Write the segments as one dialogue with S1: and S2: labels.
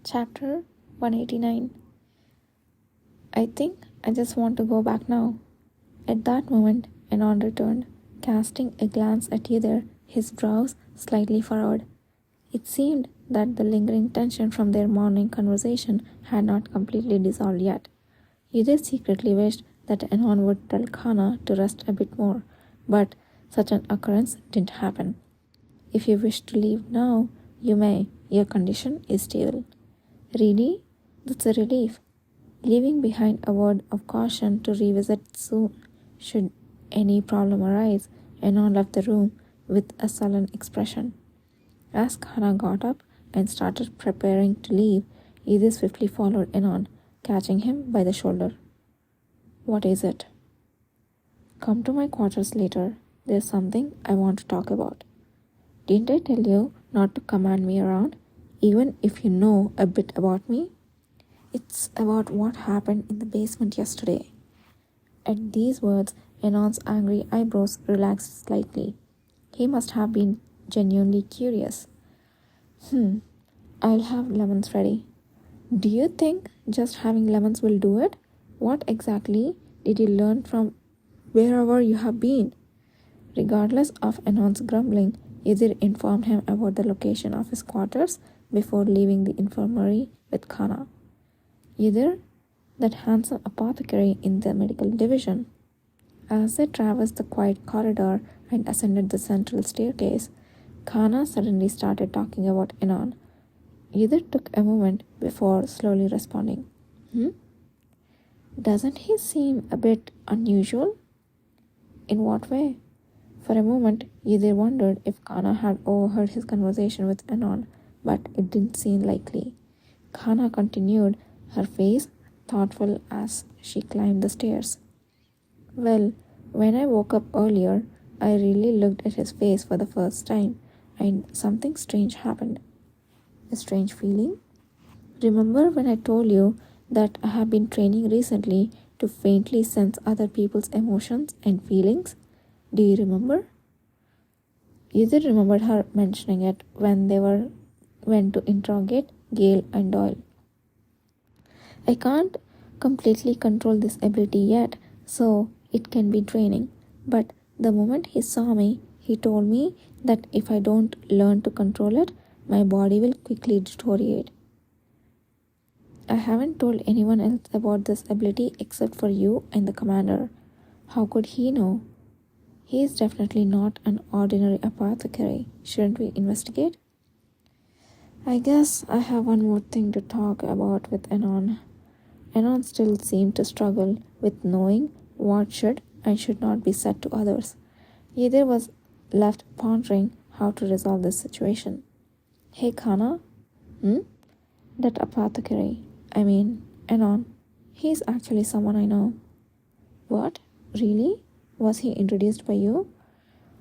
S1: Chapter 189. I think I just want to go back now. At that moment, Anon returned, casting a glance at Yidder, his brows slightly furrowed. It seemed that the lingering tension from their morning conversation had not completely dissolved yet. Yidder secretly wished that Anon would tell Khana to rest a bit more, but such an occurrence didn't happen. If you wish to leave now, you may. Your condition is stable. Really? That's a relief. Leaving behind a word of caution to revisit soon, should any problem arise, Anon left the room with a sullen expression. As Khana got up and started preparing to leave, Edith swiftly followed Anon, catching him by the shoulder. What is it? Come to my quarters later. There's something I want to talk about. Didn't I tell you not to command me around, even if you know a bit about me? It's about what happened in the basement yesterday. At these words, Anon's angry eyebrows relaxed slightly. He must have been genuinely curious. I'll have lemons ready. Do you think just having lemons will do it? What exactly did you learn from wherever you have been? Regardless of Anon's grumbling, Yiddir informed him about the location of his quarters before leaving the infirmary with Khana. Yiddir, that handsome apothecary in the medical division. As they traversed the quiet corridor and ascended the central staircase, Khana suddenly started talking about Anon. Yiddir took a moment before slowly responding. Doesn't he seem a bit unusual? In what way? For a moment, Yiddir wondered if Khana had overheard his conversation with Anon, but it didn't seem likely. Khana continued, her face thoughtful as she climbed the stairs. Well, when I woke up earlier, I really looked at his face for the first time, and something strange happened. A strange feeling? Remember when I told you that I have been training recently to faintly sense other people's emotions and feelings? Do you remember? Yiddir remembered her mentioning it when they went to interrogate Gale and Doyle. I can't completely control this ability yet, so it can be draining. But the moment he saw me, he told me that if I don't learn to control it, my body will quickly deteriorate. I haven't told anyone else about this ability except for you and the commander. How could he know? He is definitely not an ordinary apothecary. Shouldn't we investigate? I guess I have one more thing to talk about with Anon. Anon still seemed to struggle with knowing what should and should not be said to others. Yiddir was left pondering how to resolve this situation. Hey Khana? That apothecary. Anon. He's actually someone I know. What? Really? Was he introduced by you?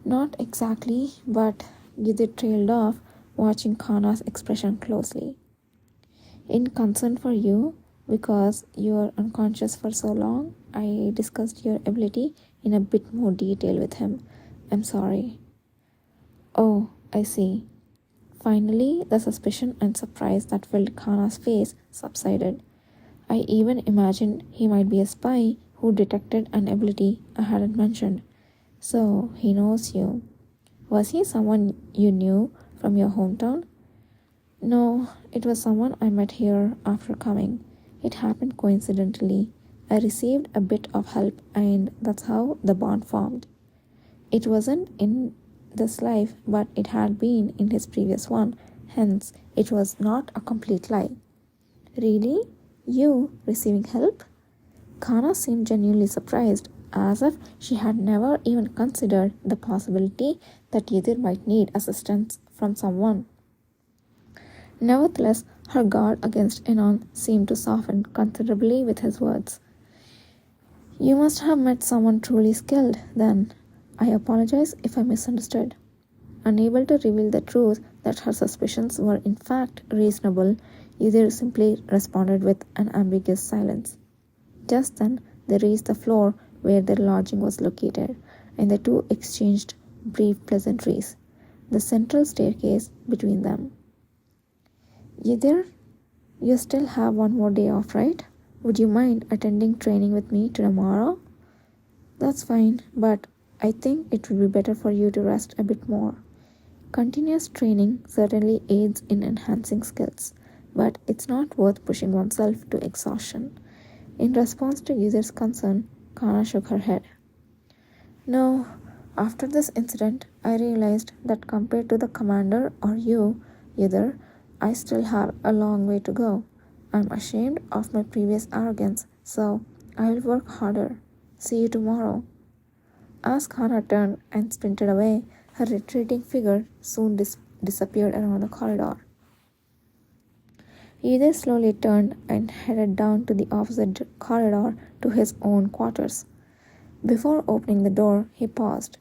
S1: Not exactly, but Yiddir trailed off, watching Khana's expression closely. In concern for you, because you were unconscious for so long, I discussed your ability in a bit more detail with him. I'm sorry. Oh, I see. Finally, the suspicion and surprise that filled Khana's face subsided. I even imagined he might be a spy who detected an ability I hadn't mentioned. So, he knows you. Was he someone you knew from your hometown? No, it was someone I met here after coming. It happened coincidentally. I received a bit of help, and that's how the bond formed. It wasn't in this life, but it had been in his previous one, hence, it was not a complete lie. Really? You receiving help? Khana seemed genuinely surprised, as if she had never even considered the possibility that Yiddir might need assistance from someone. Nevertheless, her guard against Anon seemed to soften considerably with his words. You must have met someone truly skilled, then. I apologize if I misunderstood. Unable to reveal the truth that her suspicions were in fact reasonable, Yiddir simply responded with an ambiguous silence. Just then, they reached the floor where their lodging was located, and the two exchanged brief pleasantries, the central staircase between them. Yiddir, You still have one more day off, right? Would you mind attending training with me tomorrow? That's fine, but I think it would be better for you to rest a bit more. Continuous training certainly aids in enhancing skills, but it's not worth pushing oneself to exhaustion. In response to Yudhir's concern, Kana shook her head. No, after this incident, I realized that compared to the commander or you, Yudhir, I still have a long way to go. I'm ashamed of my previous arrogance, so I'll work harder. See you tomorrow. As Kana turned and sprinted away, her retreating figure soon disappeared around the corridor. Yudhir slowly turned and headed down to the opposite corridor to his own quarters. Before opening the door, he paused,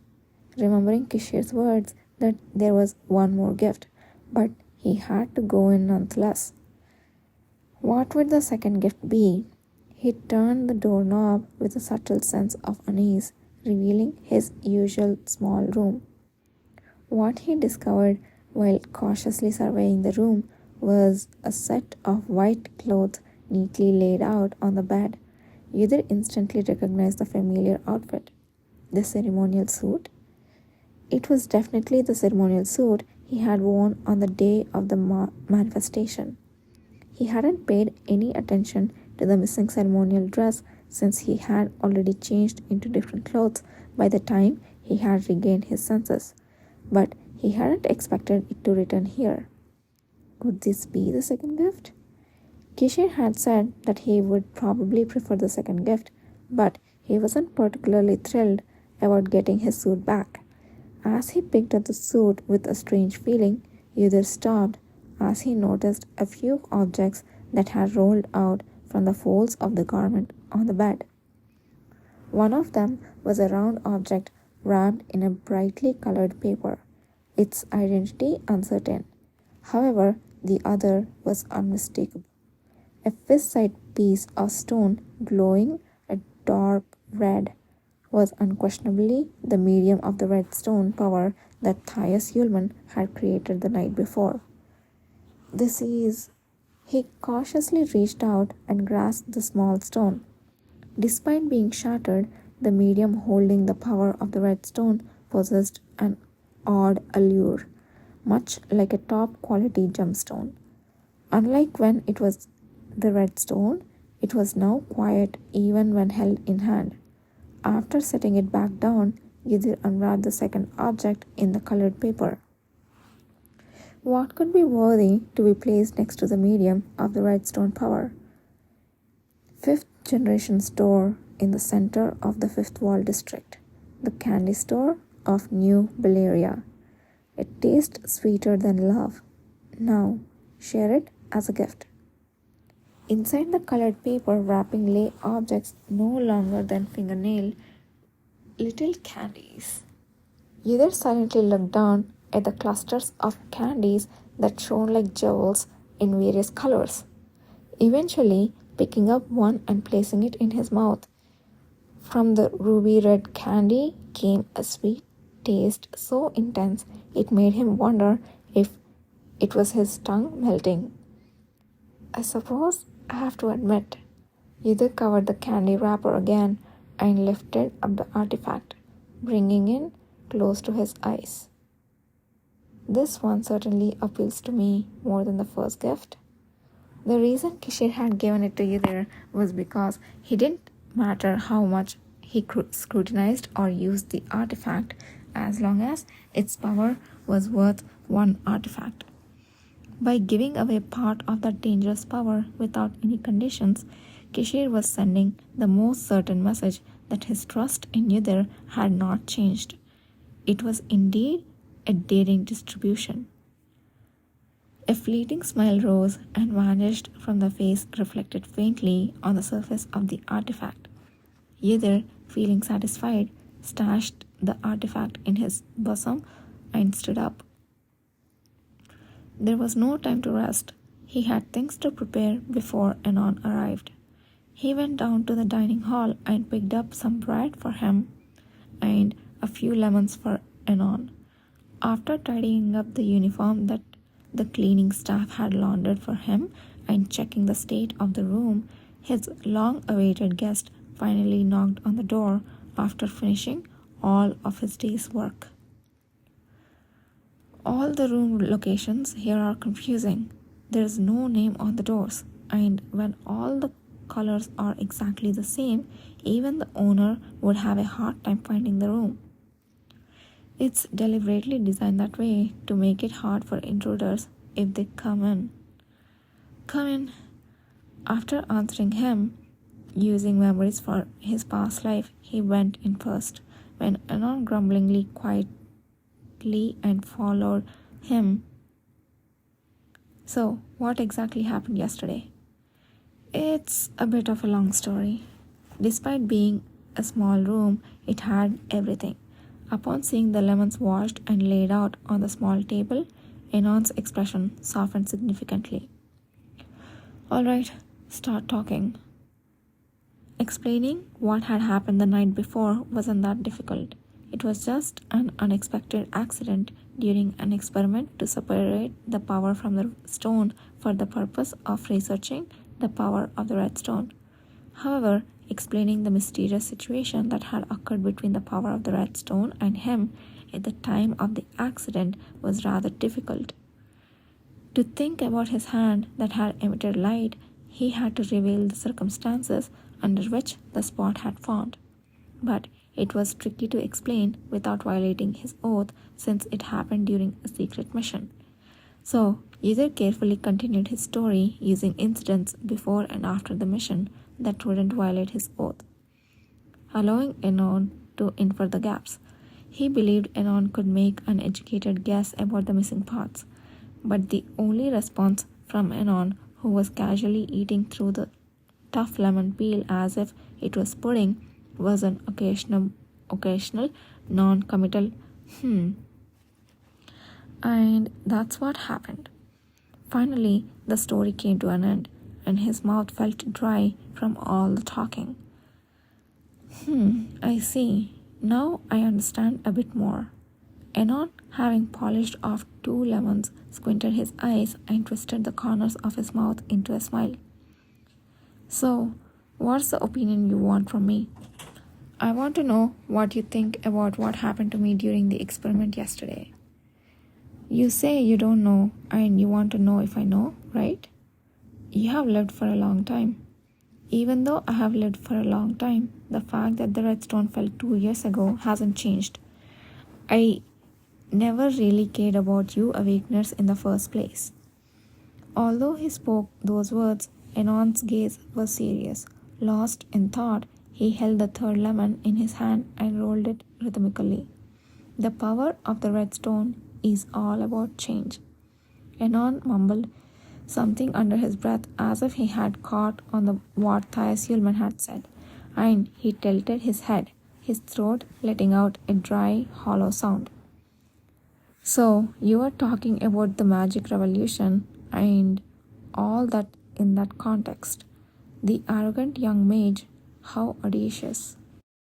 S1: remembering Kishir's words that there was one more gift, but he had to go in nonetheless. What would the second gift be? He turned the doorknob with a subtle sense of unease, revealing his usual small room. What he discovered while cautiously surveying the room was a set of white clothes neatly laid out on the bed. Yudhir instantly recognized the familiar outfit. The ceremonial suit? It was definitely the ceremonial suit he had worn on the day of the manifestation. He hadn't paid any attention to the missing ceremonial dress since he had already changed into different clothes by the time he had regained his senses, but he hadn't expected it to return here. Could this be the second gift? Kishir had said that he would probably prefer the second gift, but he wasn't particularly thrilled about getting his suit back. As he picked up the suit with a strange feeling, Yudhir stopped as he noticed a few objects that had rolled out from the folds of the garment on the bed. One of them was a round object wrapped in a brightly colored paper, its identity uncertain. However, the other was unmistakable. A fist-sized piece of stone glowing a dark red was unquestionably the medium of the red stone power that Thias Yulman had created the night before. This is... He cautiously reached out and grasped the small stone. Despite being shattered, the medium holding the power of the red stone possessed an odd allure, much like a top-quality gemstone. Unlike when it was the red stone, it was now quiet even when held in hand. After setting it back down, Yudhir unwrapped the second object in the colored paper. What could be worthy to be placed next to the medium of the red stone power? Fifth generation store in the center of the Fifth Wall district, the candy store of New Baleria. It tastes sweeter than love. Now, share it as a gift. Inside the colored paper wrapping lay objects no longer than fingernail little candies. Yudhir silently looked down at the clusters of candies that shone like jewels in various colors, eventually picking up one and placing it in his mouth. From the ruby red candy came a sweet taste so intense it made him wonder if it was his tongue melting. I suppose I have to admit. Yudhir covered the candy wrapper again and lifted up the artifact, bringing it close to his eyes. This one certainly appeals to me more than the first gift. The reason Kishir had given it to Yudhir was because he didn't matter how much he scrutinized or used the artifact as long as its power was worth one artifact. By giving away part of that dangerous power without any conditions, Kishir was sending the most certain message that his trust in Yudhir had not changed. It was indeed a daring distribution. A fleeting smile rose and vanished from the face reflected faintly on the surface of the artifact. Yudhir, feeling satisfied, stashed the artifact in his bosom and stood up. There was no time to rest. He had things to prepare before Anon arrived. He went down to the dining hall and picked up some bread for him and a few lemons for Anon. After tidying up the uniform that the cleaning staff had laundered for him and checking the state of the room, his long-awaited guest finally knocked on the door after finishing all of his day's work. All the room locations here are confusing. There is no name on the doors, and when all the colors are exactly the same, even the owner would have a hard time finding the room. It's deliberately designed that way to make it hard for intruders if they come in. Come in. After answering him, using memories for his past life, he went in first. When Anon grumblingly quietly and followed him. So, what exactly happened yesterday? It's a bit of a long story. Despite being a small room, it had everything. Upon seeing the lemons washed and laid out on the small table, Anon's expression softened significantly. All right, start talking. Explaining what had happened the night before wasn't that difficult. It was just an unexpected accident during an experiment to separate the power from the stone for the purpose of researching the power of the red stone. However, explaining the mysterious situation that had occurred between the power of the red stone and him at the time of the accident was rather difficult. To think about his hand that had emitted light, he had to reveal the circumstances under which the spot had formed. But it was tricky to explain without violating his oath, since it happened during a secret mission. So, User carefully continued his story using incidents before and after the mission that wouldn't violate his oath, allowing Anon to infer the gaps. He believed Anon could make an educated guess about the missing parts, but the only response from Anon, who was casually eating through the tough lemon peel as if it was pudding, was an occasional non-committal And that's what happened. Finally, the story came to an end, and his mouth felt dry from all the talking. I see. Now I understand a bit more. Anon, having polished off 2 lemons, squinted his eyes and twisted the corners of his mouth into a smile. So, what's the opinion you want from me? I want to know what you think about what happened to me during the experiment yesterday. You say you don't know and you want to know if I know, right? You have lived for a long time. Even though I have lived for a long time, the fact that the red stone fell 2 years ago hasn't changed. I never really cared about you awakeners in the first place. Although he spoke those words, Anon's gaze was serious. Lost in thought, he held the 3rd lemon in his hand and rolled it rhythmically. The power of the red stone is all about change. Anon mumbled something under his breath as if he had caught on what Thias Ullman had said, and he tilted his head, his throat letting out a dry, hollow sound. So, you are talking about the magic revolution and all that in that context. The arrogant young mage, how audacious.